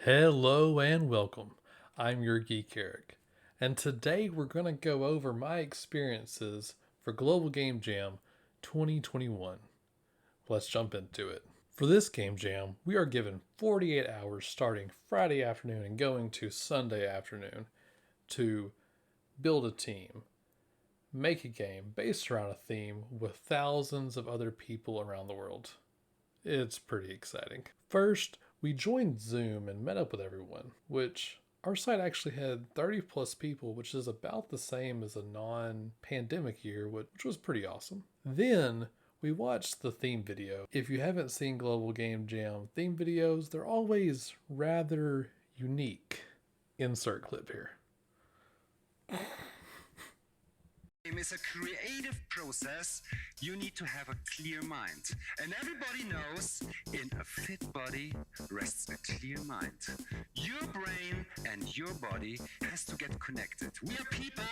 Hello and welcome. I'm your Geek Eric, and today we're going to go over my experiences for Global Game Jam 2021. Let's jump into it. For this Game Jam, we are given 48 hours starting Friday afternoon and going to Sunday afternoon to build a team, make a game based around a theme with thousands of other people around the world. It's pretty exciting. First, we joined Zoom and met up with everyone, which our site actually had 30 plus people, which is about the same as a non pandemic year, which was pretty awesome. Then we watched the theme video. If you haven't seen Global Game Jam theme videos, they're always rather unique. Insert clip here. Is a creative process. You need to have a clear mind. And everybody knows in a fit body rests a clear mind. Your brain and your body has to get connected. We are people.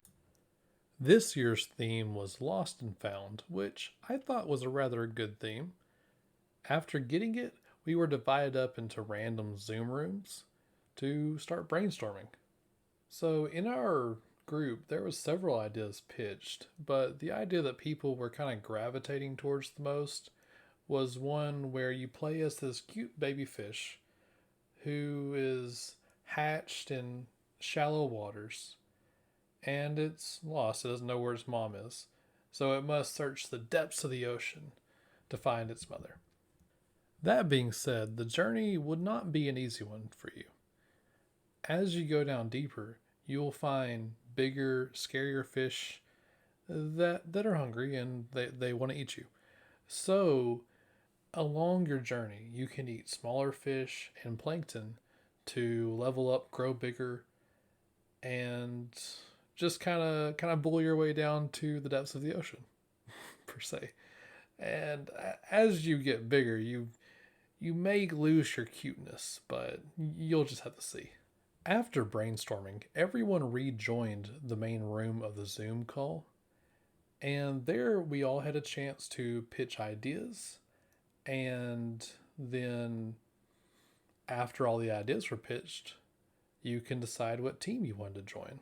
This year's theme was Lost and Found, which I thought was a rather good theme. After getting it, we were divided up into random Zoom rooms to start brainstorming. So in our group, there was several ideas pitched, but the idea that people were kind of gravitating towards the most was one where you play as this cute baby fish who is hatched in shallow waters and it's lost. It doesn't know where its mom is. So it must search the depths of the ocean to find its mother. That being said, the journey would not be an easy one for you. As you go down deeper, you'll find bigger, scarier fish that are hungry and they want to eat you. So, along your journey, you can eat smaller fish and plankton to level up, grow bigger, and just kind of bully your way down to the depths of the ocean, per se. And as you get bigger, you may lose your cuteness, but you'll just have to see. After brainstorming, everyone rejoined the main room of the Zoom call, and there we all had a chance to pitch ideas. And then, after all the ideas were pitched, you can decide what team you wanted to join.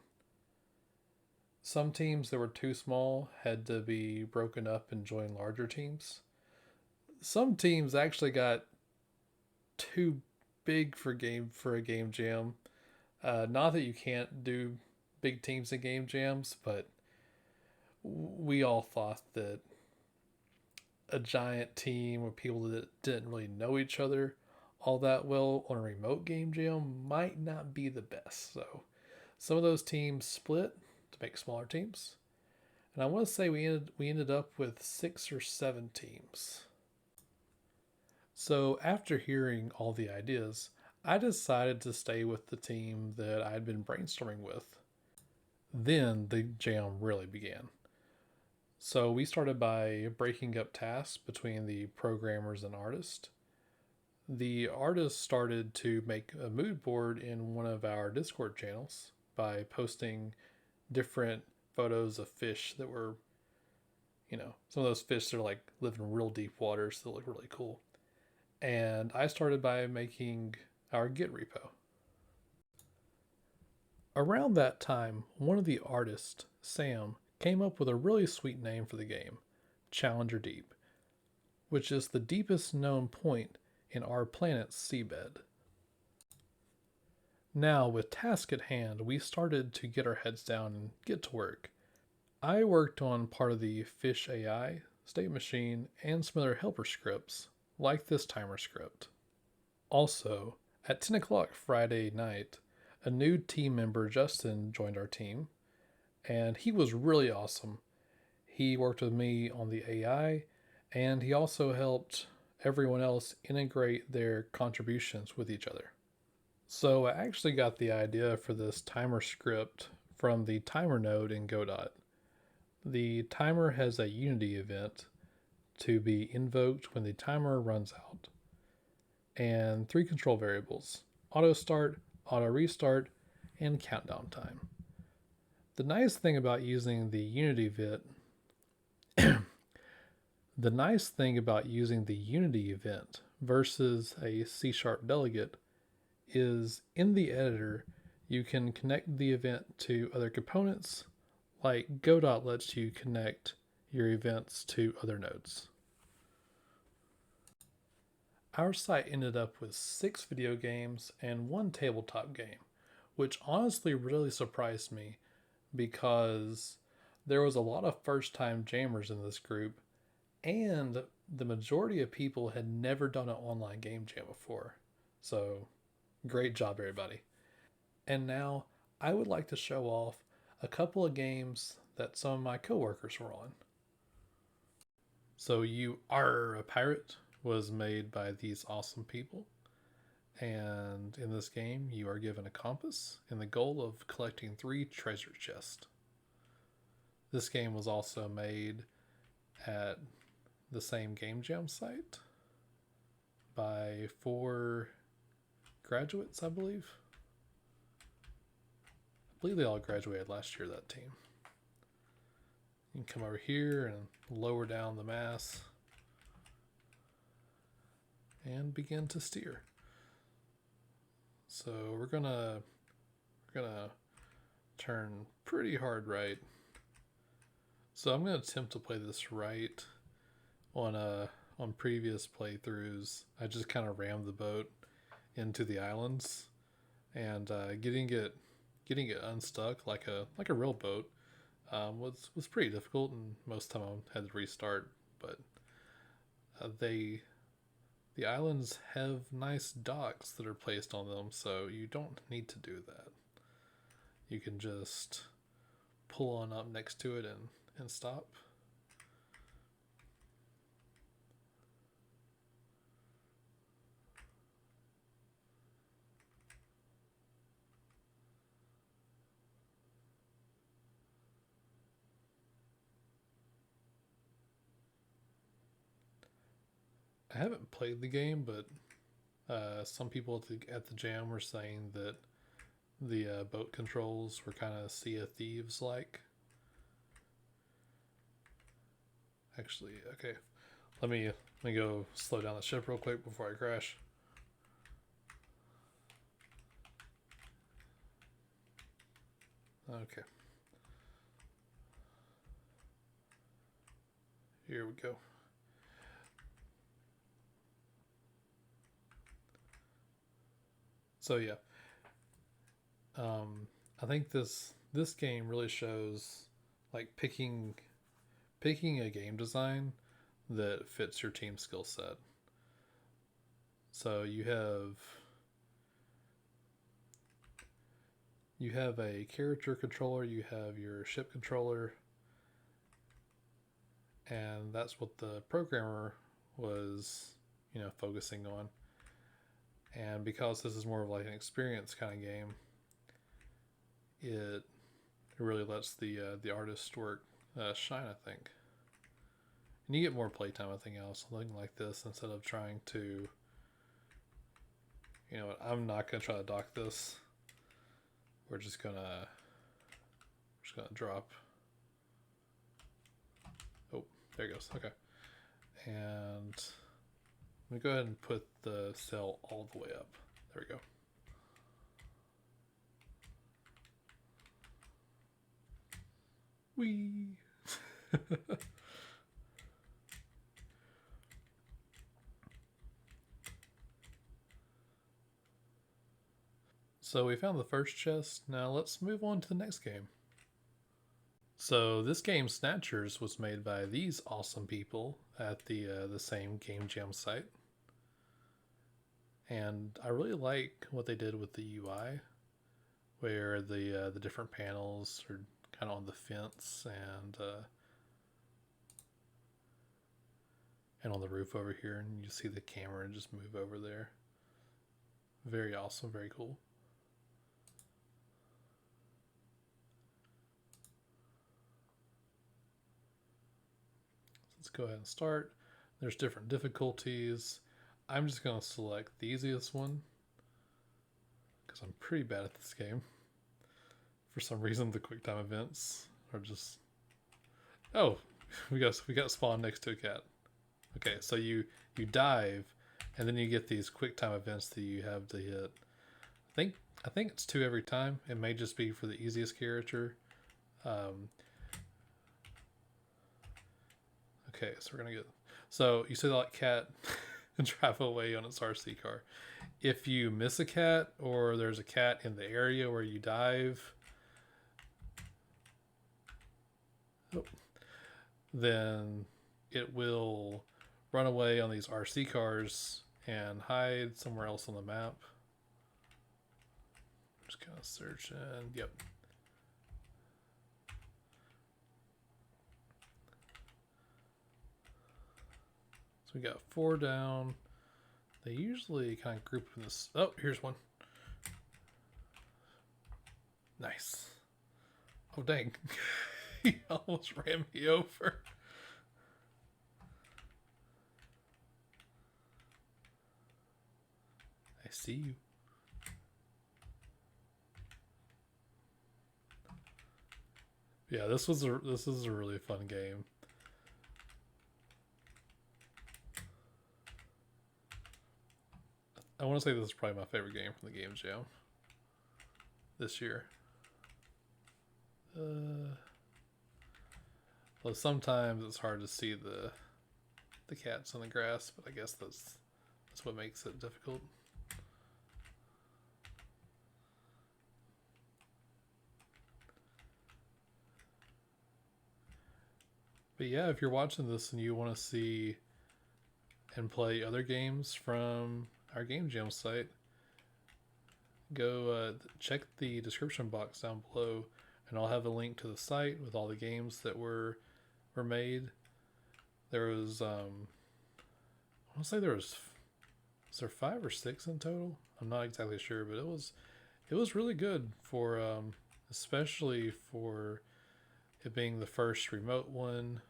Some teams that were too small had to be broken up and join larger teams. Some teams actually got too big for a game jam. Not that you can't do big teams in game jams, but we all thought that a giant team of people that didn't really know each other all that well on a remote game jam might not be the best. So some of those teams split to make smaller teams. And I want to say we ended up with 6 or 7 teams. So after hearing all the ideas, I decided to stay with the team that I'd been brainstorming with. Then the jam really began. So we started by breaking up tasks between the programmers and artists. The artist started to make a mood board in one of our Discord channels by posting different photos of fish that were, some of those fish that are like live in real deep waters that look really cool. And I started by making our Git repo. Around that time, one of the artists, Sam, came up with a really sweet name for the game, Challenger Deep, which is the deepest known point in our planet's seabed. Now, with tasks at hand, we started to get our heads down and get to work. I worked on part of the Fish AI, State Machine, and some other helper scripts, like this timer script. Also, at 10 o'clock Friday night, a new team member, Justin, joined our team, and he was really awesome. He worked with me on the AI, and he also helped everyone else integrate their contributions with each other. So I actually got the idea for this timer script from the timer node in Godot. The timer has a Unity event to be invoked when the timer runs out, and 3 control variables: auto start, auto restart, and countdown time. The nice thing about using the Unity event versus a C# delegate is in the editor, you can connect the event to other components, like Godot lets you connect your events to other nodes. Our site ended up with 6 video games and 1 tabletop game, which honestly really surprised me because there was a lot of first time jammers in this group, and the majority of people had never done an online game jam before. So, great job, everybody. And now I would like to show off a couple of games that some of my coworkers were on. So, You Are a Pirate was made by these awesome people. And in this game, you are given a compass and the goal of collecting 3 treasure chests. This game was also made at the same Game Jam site by 4 graduates, I believe. I believe they all graduated last year, that team. You can come over here and lower down the mass and begin to steer. So we're gonna turn pretty hard right. So I'm gonna attempt to play this right. On previous playthroughs, I just kind of rammed the boat into the islands, and getting it unstuck like a real boat was pretty difficult, and most of the time I had to restart. But the islands have nice docks that are placed on them, so you don't need to do that. You can just pull on up next to it and stop. I haven't played the game, but some people at the jam were saying that the boat controls were kind of Sea of Thieves like. Actually, okay. Let me go slow down the ship real quick before I crash. Okay. Here we go. So yeah, I think this game really shows like picking a game design that fits your team skill set. So you have a character controller, you have your ship controller, and that's what the programmer was, focusing on. And because this is more of like an experience kind of game, it really lets the artist work shine, I think. And you get more playtime, I think, out of something like this instead of trying to, I'm not gonna try to dock this. We're just gonna drop. Oh, there it goes. Okay, and let me go ahead and put the sail all the way up. There we go. Whee! So we found the first chest. Now let's move on to the next game. So this game, Snatchers, was made by these awesome people at the same Game Jam site, and I really like what they did with the UI, where the different panels are kind of on the fence and on the roof over here, and you see the camera just move over there. Very awesome, very cool. Let's go ahead and start. There's different difficulties. I'm just going to select the easiest one because I'm pretty bad at this game. For some reason, the quick time events are just... Oh, we got spawned next to a cat. Okay, so you dive, and then you get these quick time events that you have to hit. think I think it's 2 every time. It may just be for the easiest character. Um, okay, so we're gonna get. So you see that cat drive away on its RC car. If you miss a cat or there's a cat in the area where you dive, oh, then it will run away on these RC cars and hide somewhere else on the map. Just kind of searching. Yep. So we got 4 down. They usually kind of group in this. Oh, here's one. Nice. Oh, dang. He almost ran me over. I see you. Yeah, this is a really fun game. I want to say this is probably my favorite game from the Game Jam this year. Well, sometimes it's hard to see the cats on the grass, but I guess that's what makes it difficult. But yeah, if you're watching this and you want to see and play other games from our Game Jam site, go check the description box down below, and I'll have a link to the site with all the games that were made. There was I want to say was there 5 or 6 in total? I'm not exactly sure, but it was really good for especially for it being the first remote one.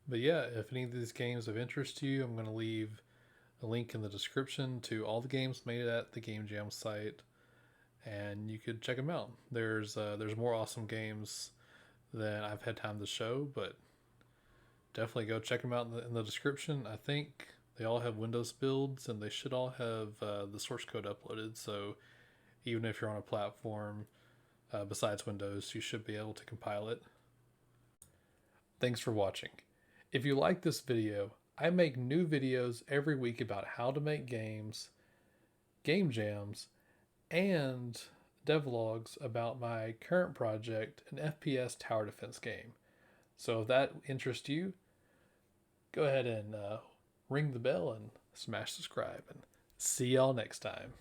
But yeah, if any of these games of interest to you, I'm going to leave a link in the description to all the games made at the Game Jam site, and you could check them out. There's more awesome games than I've had time to show, but definitely go check them out in the description. I think they all have Windows builds, and they should all have the source code uploaded. So even if you're on a platform besides Windows, you should be able to compile it. Thanks for watching. If you like this video, I make new videos every week about how to make games, game jams, and devlogs about my current project, an FPS tower defense game. So if that interests you, go ahead and ring the bell and smash subscribe. And see y'all next time.